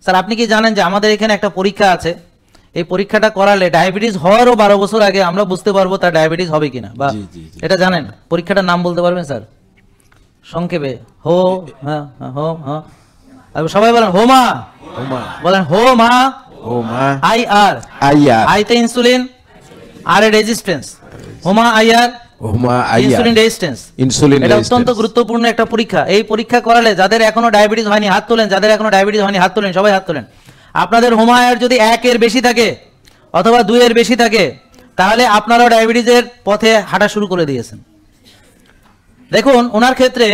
Sir আপনি কি জানেন যে আমাদের এখানে একটা পরীক্ষা আছে, এই পরীক্ষাটা করালে ডায়াবেটিস হওয়ারও 12 বছর আগে আমরা বুঝতে পারবো তার ডায়াবেটিস হবে কিনা, বা এটা জানেন? পরীক্ষাটার নাম বলতে পারবেন স্যার সংক্ষেপে? হো হ্যাঁ হো হ্যাঁ, সবাই বলেন হোমা, বলেন হোমা, আই আর, আইতে ইনসুলিন, আর এ resistance, HOMA I R insulin resistance. এটা অত্যন্ত গুরুত্বপূর্ণ একটা পরীক্ষা। এই পরীক্ষা করালে যাদের এখনো ডায়াবেটিস হয়নি হাত তোলেন, যাদের এখনো ডায়াবেটিস হয়নি হাত তোলেন, সবাই হাত তোলেন। আপনাদের হোমা আই আর যদি 1 এর বেশি থাকে অথবা 2 এর বেশি থাকে তাহলে আপনারাও ডায়াবেটিসের পথে হাঁটা শুরু করে দিয়েছেন। দেখুন ওনার ক্ষেত্রে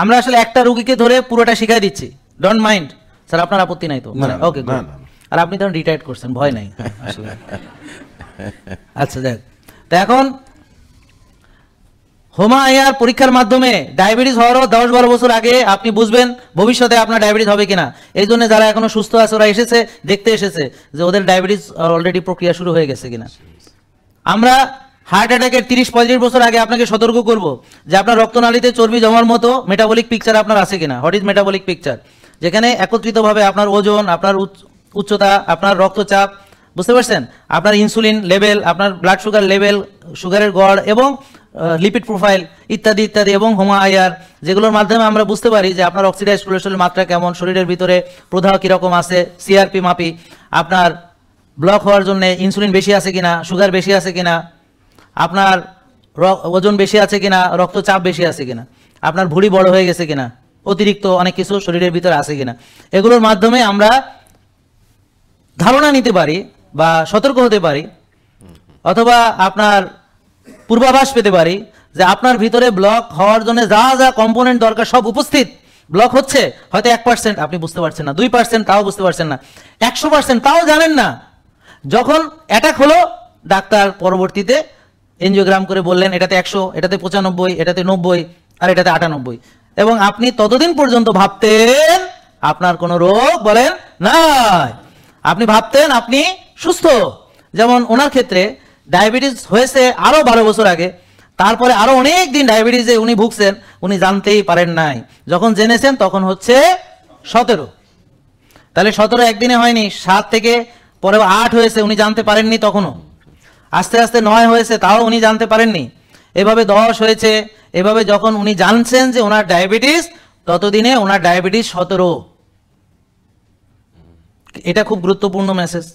আমরা আসলে একটা রোগীকে ধরে পুরোটা শিখাই দিচ্ছি, ডোন্ট মাইন্ড স্যার, আপনার আপত্তি নাই তো? ওকে, আর আপনি তখন রিটায়ার্ড করছেন, ভয় নাই আসলে। আচ্ছা যাক, তো এখন হোমা আই আর পরীক্ষার মাধ্যমে ডায়াবেটিস হওয়ারও 10-12 বছর আগে আপনি বুঝবেন ভবিষ্যতে আপনার ডায়াবেটিস হবে কিনা। এই জন্য যারা এখনো সুস্থ আছে ওরা এসেছে, দেখতে এসেছে যে ওদের ডায়াবেটিস অলরেডি প্রক্রিয়া শুরু হয়ে গেছে কিনা। আমরা হার্ট অ্যাটাকের 30-35 বছর আগে আপনাকে সতর্ক করব যে আপনার রক্তনালীতে চর্বি জমার মতো মেটাবলিক পিকচার আপনার আছে কিনা। What is metabolic picture? যেখানে একত্রিতভাবে আপনার ওজন, আপনার উচ্চতা, আপনার রক্তচাপ, বুঝতে পারছেন, আপনার ইনসুলিন লেভেল, আপনার ব্লাড সুগার লেভেল, সুগারের গড় এবং লিপিড প্রোফাইল ইত্যাদি ইত্যাদি, এবং হোমা আই আর, যেগুলোর মাধ্যমে আমরা বুঝতে পারি যে আপনার অক্সিডাইজড কোলেস্টেরলের মাত্রা কেমন, শরীরের ভিতরে প্রদাহ কীরকম আছে, সিআরপি মাপি, আপনার ব্লক হওয়ার জন্য ইনসুলিন বেশি আছে কিনা, সুগার বেশি আছে কিনা, আপনার ওজন বেশি আছে কিনা, রক্তচাপ বেশি আছে কিনা, আপনার ভুঁড়ি বড় হয়ে গেছে কিনা, অতিরিক্ত অনেক কিছু শরীরের ভিতরে আছে কিনা, এগুলোর মাধ্যমে আমরা ধারণা নিতে পারি বা সতর্ক হতে পারি, অথবা আপনার পূর্বাভাস পেতে পারি যে আপনার ভিতরে ব্লক হওয়ার জন্য যা যা কম্পোনেন্ট দরকার সব উপস্থিত। ব্লক হচ্ছে হয়তো 1% আপনি বুঝতে পারছেন না, 2% তাও বুঝতে পারছেন না, 100% তাও জানেন না। যখন অ্যাটাক হলো ডাক্তার পরবর্তীতে এনজিওগ্রাম করে বললেন এটাতে 100, এটাতে 95, এটাতে 90 আর এটাতে 98, এবং আপনি ততদিন পর্যন্ত ভাবতেন আপনার কোনো রোগ বলেন নাই, আপনি ভাবতেন আপনি সুস্থ। যেমন ওনার ক্ষেত্রে ডায়াবেটিস হয়েছে আরো 12 বছর আগে, তারপরে আরো অনেক দিন ডায়াবেটিসে উনি ভুগছেন, উনি জানতেই পারেন নাই, যখন জেনেছেন তখন হচ্ছে 17। তাহলে 17 একদিনে হয়নি, 7 থেকে পরে 8 হয়েছে, উনি জানতে পারেননি তখনও, আস্তে আস্তে 9 হয়েছে, তাও উনি জানতে পারেননি, এভাবে 10 হয়েছে, এভাবে যখন উনি জানছেন যে ওনার ডায়াবেটিস, ততদিনে ওনার ডায়াবেটিস 17। এটা খুব গুরুত্বপূর্ণ মেসেজ।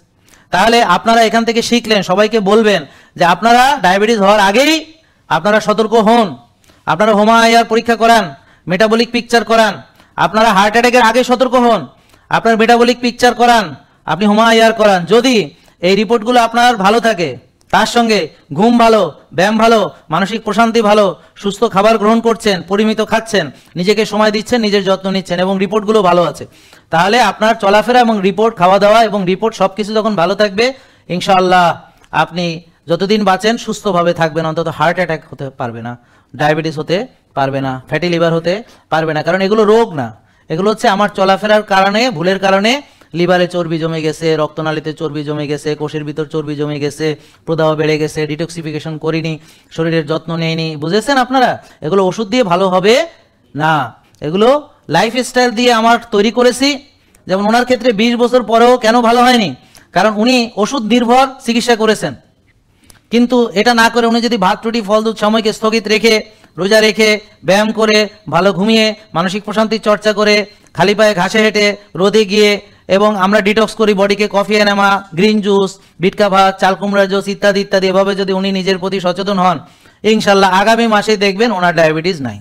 তাহলে আপনারা এখান থেকে শিখলেন, সবাইকে বলবেন যে আপনারা ডায়াবেটিস হওয়ার আগেই আপনারা সতর্ক হন, আপনারা হোমা আই আর পরীক্ষা করান, মেটাবলিক পিকচার করান, আপনারা হার্ট অ্যাটাকের আগে সতর্ক হন, আপনার মেটাবলিক পিকচার করান, আপনি হোমা আই আর করান। যদি এই রিপোর্টগুলো আপনার ভালো থাকে, তার সঙ্গে ঘুম ভালো, ব্যায়াম ভালো, মানসিক প্রশান্তি ভালো, সুস্থ খাবার গ্রহণ করছেন, পরিমিত খাচ্ছেন, নিজেকে সময় দিচ্ছেন, নিজের যত্ন নিচ্ছেন এবং রিপোর্টগুলো ভালো আছে, তাহলে আপনার চলাফেরা এবং রিপোর্ট, খাওয়া দাওয়া এবং রিপোর্ট সব কিছু যখন ভালো থাকবে, ইনশাআল্লাহ আপনি যতদিন বাঁচেন সুস্থভাবে থাকবেন, অন্তত হার্ট অ্যাটাক হতে পারবে না, ডায়াবেটিস হতে পারবে না, ফ্যাটি লিভার হতে পারবে না, কারণ এগুলো রোগ না, এগুলো হচ্ছে আমার চলাফেরার কারণে, ভুলের কারণে লিভারে চর্বি জমে গেছে, রক্তনালীতে চর্বি জমে গেছে, কোষের ভিতর চর্বি জমে গেছে, প্রদাহ বেড়ে গেছে, ডিটক্সিফিকেশন করিনি, শরীরের যত্ন নেয়নি, বুঝেছেন আপনারা? এগুলো ওষুধ দিয়ে ভালো হবে না, এগুলো লাইফস্টাইল দিয়ে আমার তৈরি করেছি। যেমন ওনার ক্ষেত্রে 20 বছর পরেও কেন ভালো হয়নি, কারণ উনি ওষুধ নির্ভর চিকিৎসা করেছেন। কিন্তু এটা না করে উনি যদি ভাত রুটি ফল দুধ সময়কে স্থগিত রেখে, রোজা রেখে, ব্যায়াম করে, ভালো ঘুমিয়ে, মানসিক প্রশান্তির চর্চা করে, খালি পায়ে ঘাসে হেঁটে, রোদে গিয়ে, এবং আমরা ডিটক্স করি বডিকে, কফি এনামা, গ্রিন জুস, বিটকা ভাত, চাল কুমড়া জুস ইত্যাদি ইত্যাদি, এভাবে যদি উনি নিজের প্রতি সচেতন হন, ইনশাল্লাহ আগামী মাসে দেখবেন ওনার ডায়াবেটিস নাই।